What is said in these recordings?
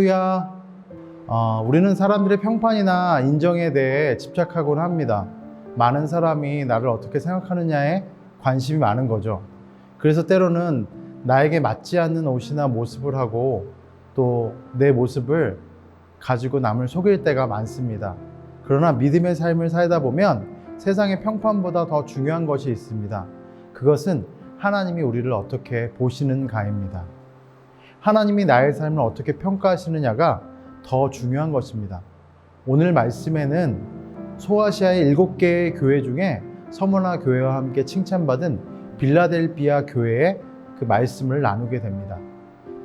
할렐루야. 우리는 사람들의 평판이나 인정에 대해 집착하곤 합니다. 많은 사람이 나를 어떻게 생각하느냐에 관심이 많은 거죠. 그래서 때로는 나에게 맞지 않는 옷이나 모습을 하고 또 내 모습을 가지고 남을 속일 때가 많습니다. 그러나 믿음의 삶을 살다 보면 세상의 평판보다 더 중요한 것이 있습니다. 그것은 하나님이 우리를 어떻게 보시는가입니다. 하나님이 나의 삶을 어떻게 평가하시느냐가 더 중요한 것입니다. 오늘 말씀에는 소아시아의 7개의 교회 중에 서머나 교회와 함께 칭찬받은 빌라델비아 교회의 그 말씀을 나누게 됩니다.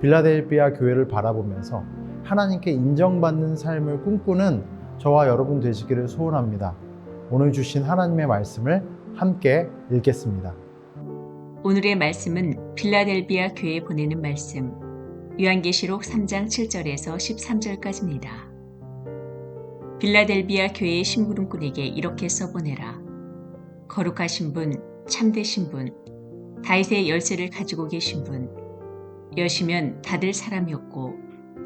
빌라델비아 교회를 바라보면서 하나님께 인정받는 삶을 꿈꾸는 저와 여러분 되시기를 소원합니다. 오늘 주신 하나님의 말씀을 함께 읽겠습니다. 오늘의 말씀은 빌라델비아 교회에 보내는 말씀, 요한계시록 3장 7절에서 13절까지입니다. 빌라델비아 교회의 심부름꾼에게 이렇게 써보내라. 거룩하신 분, 참되신 분, 다윗의 열쇠를 가지고 계신 분, 여시면 닫을 사람이 없고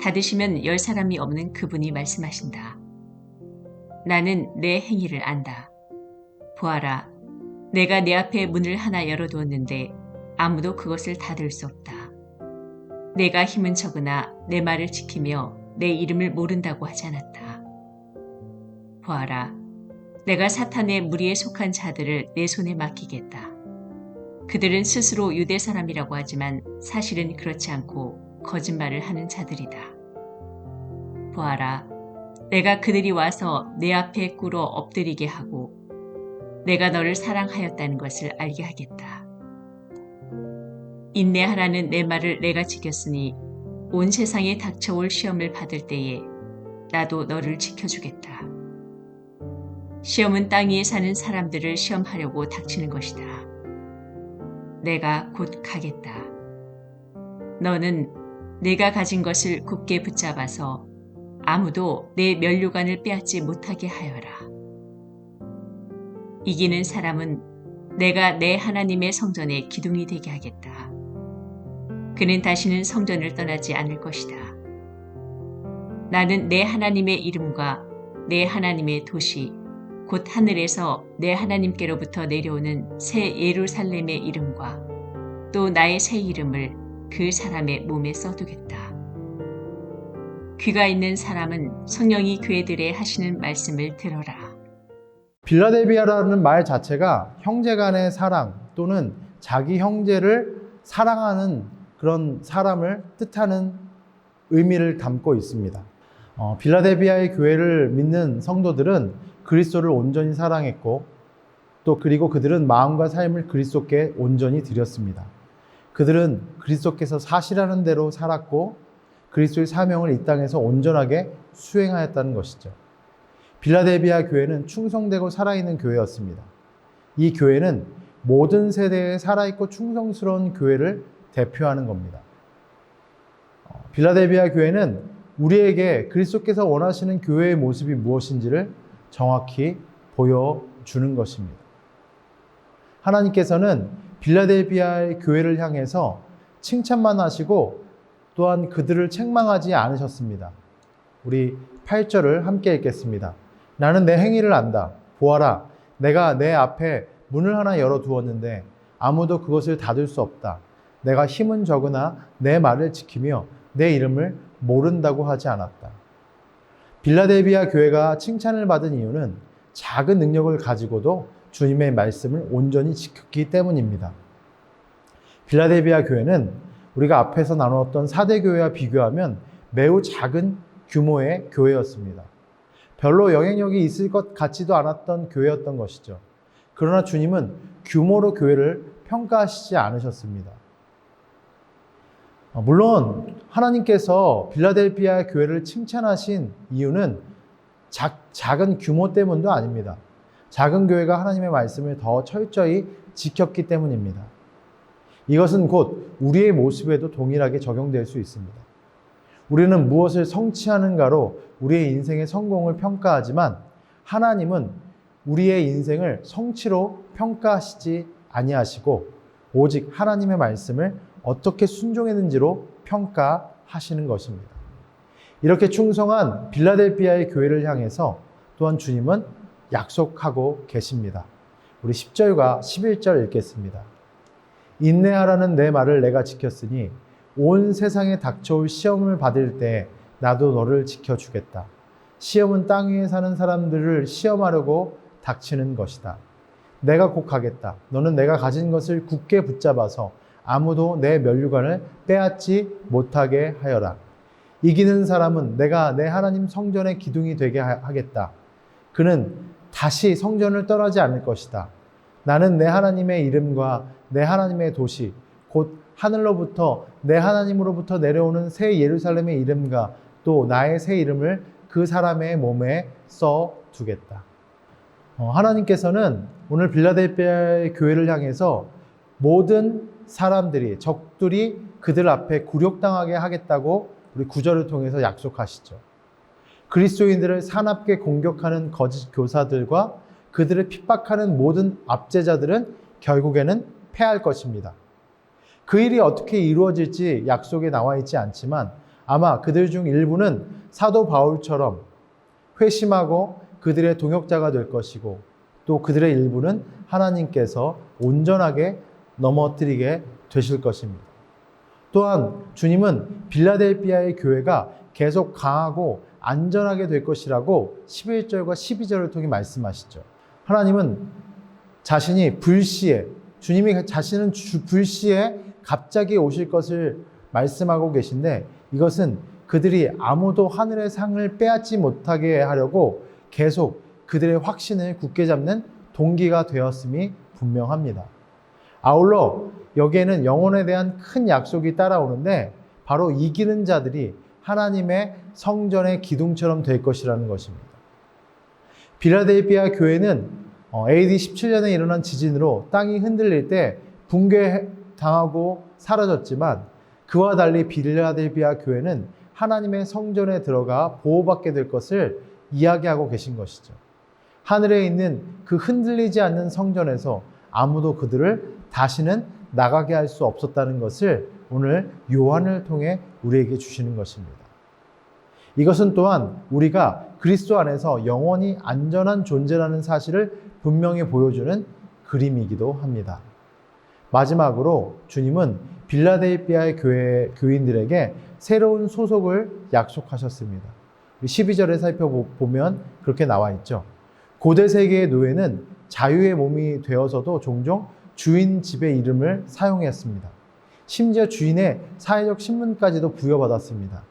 닫으시면 열 사람이 없는 그분이 말씀하신다. 나는 내 행위를 안다. 보아라, 내가 내 앞에 문을 하나 열어두었는데 아무도 그것을 닫을 수 없다. 내가 힘은 적으나 내 말을 지키며 내 이름을 모른다고 하지 않았다. 보아라, 내가 사탄의 무리에 속한 자들을 내 손에 맡기겠다. 그들은 스스로 유대 사람이라고 하지만 사실은 그렇지 않고 거짓말을 하는 자들이다. 보아라, 내가 그들이 와서 내 앞에 꿇어 엎드리게 하고 내가 너를 사랑하였다는 것을 알게 하겠다. 인내하라는 내 말을 내가 지켰으니 온 세상에 닥쳐올 시험을 받을 때에 나도 너를 지켜주겠다. 시험은 땅 위에 사는 사람들을 시험하려고 닥치는 것이다. 내가 곧 가겠다. 너는 내가 가진 것을 굳게 붙잡아서 아무도 내 면류관을 빼앗지 못하게 하여라. 이기는 사람은 내가 내 하나님의 성전의 기둥이 되게 하겠다. 그는 다시는 성전을 떠나지 않을 것이다. 나는 내 하나님의 이름과 내 하나님의 도시, 곧 하늘에서 내 하나님께로부터 내려오는 새 예루살렘의 이름과 또 나의 새 이름을 그 사람의 몸에 써두겠다. 귀가 있는 사람은 성령이 교회들에 하시는 말씀을 들어라. 빌라델비아라는 말 자체가 형제 간의 사랑 또는 자기 형제를 사랑하는 그런 사람을 뜻하는 의미를 담고 있습니다. 빌라델비아의 교회를 믿는 성도들은 그리스도를 온전히 사랑했고 또 그리고 그들은 마음과 삶을 그리스도께 온전히 드렸습니다. 그들은 그리스도께서 사시라는 대로 살았고 그리스도의 사명을 이 땅에서 온전하게 수행하였다는 것이죠. 빌라델비아 교회는 충성되고 살아있는 교회였습니다. 이 교회는 모든 세대에 살아있고 충성스러운 교회를 대표하는 겁니다. 빌라델비아 교회는 우리에게 그리스도께서 원하시는 교회의 모습이 무엇인지를 정확히 보여주는 것입니다. 하나님께서는 빌라델비아의 교회를 향해서 칭찬만 하시고 또한 그들을 책망하지 않으셨습니다. 우리 8절을 함께 읽겠습니다. 나는 내 행위를 안다. 보아라, 내가 내 앞에 문을 하나 열어두었는데 아무도 그것을 닫을 수 없다. 내가 힘은 적으나 내 말을 지키며 내 이름을 모른다고 하지 않았다. 빌라델비아 교회가 칭찬을 받은 이유는 작은 능력을 가지고도 주님의 말씀을 온전히 지켰기 때문입니다. 빌라델비아 교회는 우리가 앞에서 나누었던 4대 교회와 비교하면 매우 작은 규모의 교회였습니다. 별로 영향력이 있을 것 같지도 않았던 교회였던 것이죠. 그러나 주님은 규모로 교회를 평가하시지 않으셨습니다. 물론 하나님께서 빌라델비아 교회를 칭찬하신 이유는 작은 규모 때문도 아닙니다. 작은 교회가 하나님의 말씀을 더 철저히 지켰기 때문입니다. 이것은 곧 우리의 모습에도 동일하게 적용될 수 있습니다. 우리는 무엇을 성취하는가로 우리의 인생의 성공을 평가하지만 하나님은 우리의 인생을 성취로 평가하시지 아니하시고 오직 하나님의 말씀을 어떻게 순종했는지로 평가하시는 것입니다. 이렇게 충성한 빌라델피아의 교회를 향해서 또한 주님은 약속하고 계십니다. 우리 10절과 11절 읽겠습니다. 인내하라는 내 말을 내가 지켰으니 온 세상에 닥쳐올 시험을 받을 때 나도 너를 지켜주겠다. 시험은 땅 위에 사는 사람들을 시험하려고 닥치는 것이다. 내가 곧 가겠다. 너는 내가 가진 것을 굳게 붙잡아서 아무도 내 면류관을 빼앗지 못하게 하여라. 이기는 사람은 내가 내 하나님 성전의 기둥이 되게 하겠다. 그는 다시 성전을 떠나지 않을 것이다. 나는 내 하나님의 이름과 내 하나님의 도시, 곧 하늘로부터 내 하나님으로부터 내려오는 새 예루살렘의 이름과 또 나의 새 이름을 그 사람의 몸에 써두겠다. 하나님께서는 오늘 빌라델피아의 교회를 향해서 모든 사람들이, 적들이 그들 앞에 굴욕당하게 하겠다고 우리 구절을 통해서 약속하시죠. 그리스도인들을 사납게 공격하는 거짓 교사들과 그들을 핍박하는 모든 압제자들은 결국에는 패할 것입니다. 그 일이 어떻게 이루어질지 약속에 나와 있지 않지만 아마 그들 중 일부는 사도 바울처럼 회심하고 그들의 동역자가 될 것이고 또 그들의 일부는 하나님께서 온전하게 넘어뜨리게 되실 것입니다. 또한 주님은 빌라델피아의 교회가 계속 강하고 안전하게 될 것이라고 11절과 12절을 통해 말씀하시죠. 하나님은 자신이 불시에, 주님이 자신은 불시에 갑자기 오실 것을 말씀하고 계신데 이것은 그들이 아무도 하늘의 상을 빼앗지 못하게 하려고 계속 그들의 확신을 굳게 잡는 동기가 되었음이 분명합니다. 아울러 여기에는 영혼에 대한 큰 약속이 따라오는데 바로 이기는 자들이 하나님의 성전의 기둥처럼 될 것이라는 것입니다. 빌라델피아 교회는 AD 17년에 일어난 지진으로 땅이 흔들릴 때 붕괴당하고 사라졌지만 그와 달리 빌라델피아 교회는 하나님의 성전에 들어가 보호받게 될 것을 이야기하고 계신 것이죠. 하늘에 있는 그 흔들리지 않는 성전에서 아무도 그들을 다시는 나가게 할 수 없었다는 것을 오늘 요한을 통해 우리에게 주시는 것입니다. 이것은 또한 우리가 그리스도 안에서 영원히 안전한 존재라는 사실을 분명히 보여주는 그림이기도 합니다. 마지막으로 주님은 빌라델피아의 교인들에게 새로운 소속을 약속하셨습니다. 12절에 살펴보면 그렇게 나와 있죠. 고대 세계의 노예는 자유의 몸이 되어서도 종종 주인 집의 이름을 사용했습니다. 심지어 주인의 사회적 신분까지도 부여받았습니다.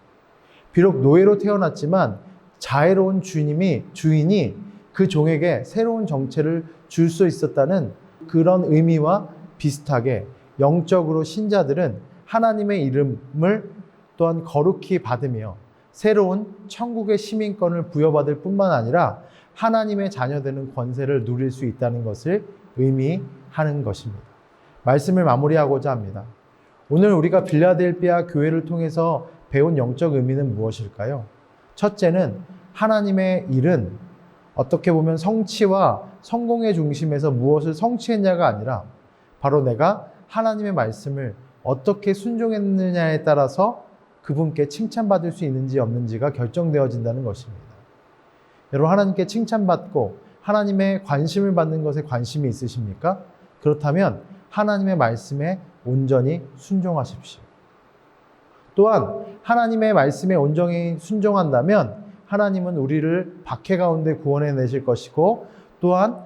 비록 노예로 태어났지만 자애로운 주인이 그 종에게 새로운 정체를 줄 수 있었다는 그런 의미와 비슷하게 영적으로 신자들은 하나님의 이름을 또한 거룩히 받으며 새로운 천국의 시민권을 부여받을 뿐만 아니라 하나님의 자녀되는 권세를 누릴 수 있다는 것을 의미하는 것입니다. 말씀을 마무리하고자 합니다. 오늘 우리가 빌라델피아 교회를 통해서 배운 영적 의미는 무엇일까요? 첫째는 하나님의 일은 어떻게 보면 성취와 성공의 중심에서 무엇을 성취했냐가 아니라 바로 내가 하나님의 말씀을 어떻게 순종했느냐에 따라서 그분께 칭찬받을 수 있는지 없는지가 결정되어진다는 것입니다. 여러분, 하나님께 칭찬받고 하나님의 관심을 받는 것에 관심이 있으십니까? 그렇다면 하나님의 말씀에 온전히 순종하십시오. 또한 하나님의 말씀에 온전히 순종한다면 하나님은 우리를 박해 가운데 구원해 내실 것이고 또한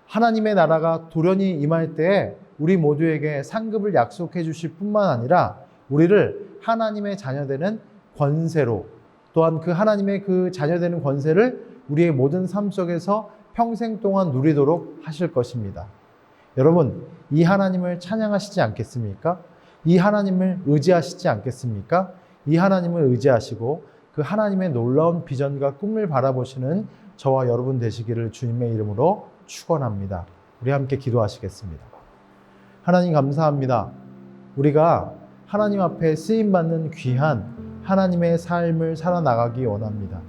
하나님의 나라가 돌연히 임할 때에 우리 모두에게 상급을 약속해 주실 뿐만 아니라 우리를 하나님의 자녀되는 권세로 또한 그 하나님의 그 자녀되는 권세를 우리의 모든 삶 속에서 평생 동안 누리도록 하실 것입니다. 여러분, 이 하나님을 찬양하시지 않겠습니까? 이 하나님을 의지하시지 않겠습니까? 이 하나님을 의지하시고 그 하나님의 놀라운 비전과 꿈을 바라보시는 저와 여러분 되시기를 주님의 이름으로 축원합니다. 우리 함께 기도하시겠습니다. 하나님 감사합니다. 우리가 하나님 앞에 쓰임받는 귀한 하나님의 삶을 살아나가기 원합니다.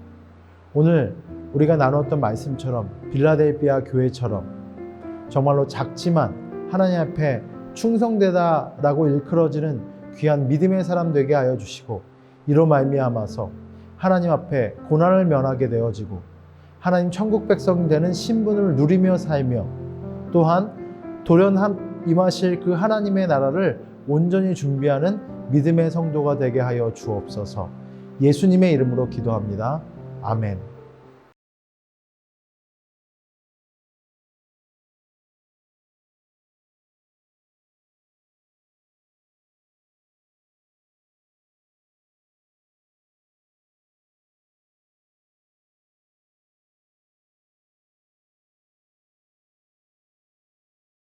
오늘 우리가 나눴던 말씀처럼 빌라델피아 교회처럼 정말로 작지만 하나님 앞에 충성되다라고 일컬어지는 귀한 믿음의 사람 되게 하여 주시고 이로 말미암아서 하나님 앞에 고난을 면하게 되어지고 하나님 천국 백성 되는 신분을 누리며 살며 또한 돌연 임하실 그 하나님의 나라를 온전히 준비하는 믿음의 성도가 되게 하여 주옵소서. 예수님의 이름으로 기도합니다. 아멘.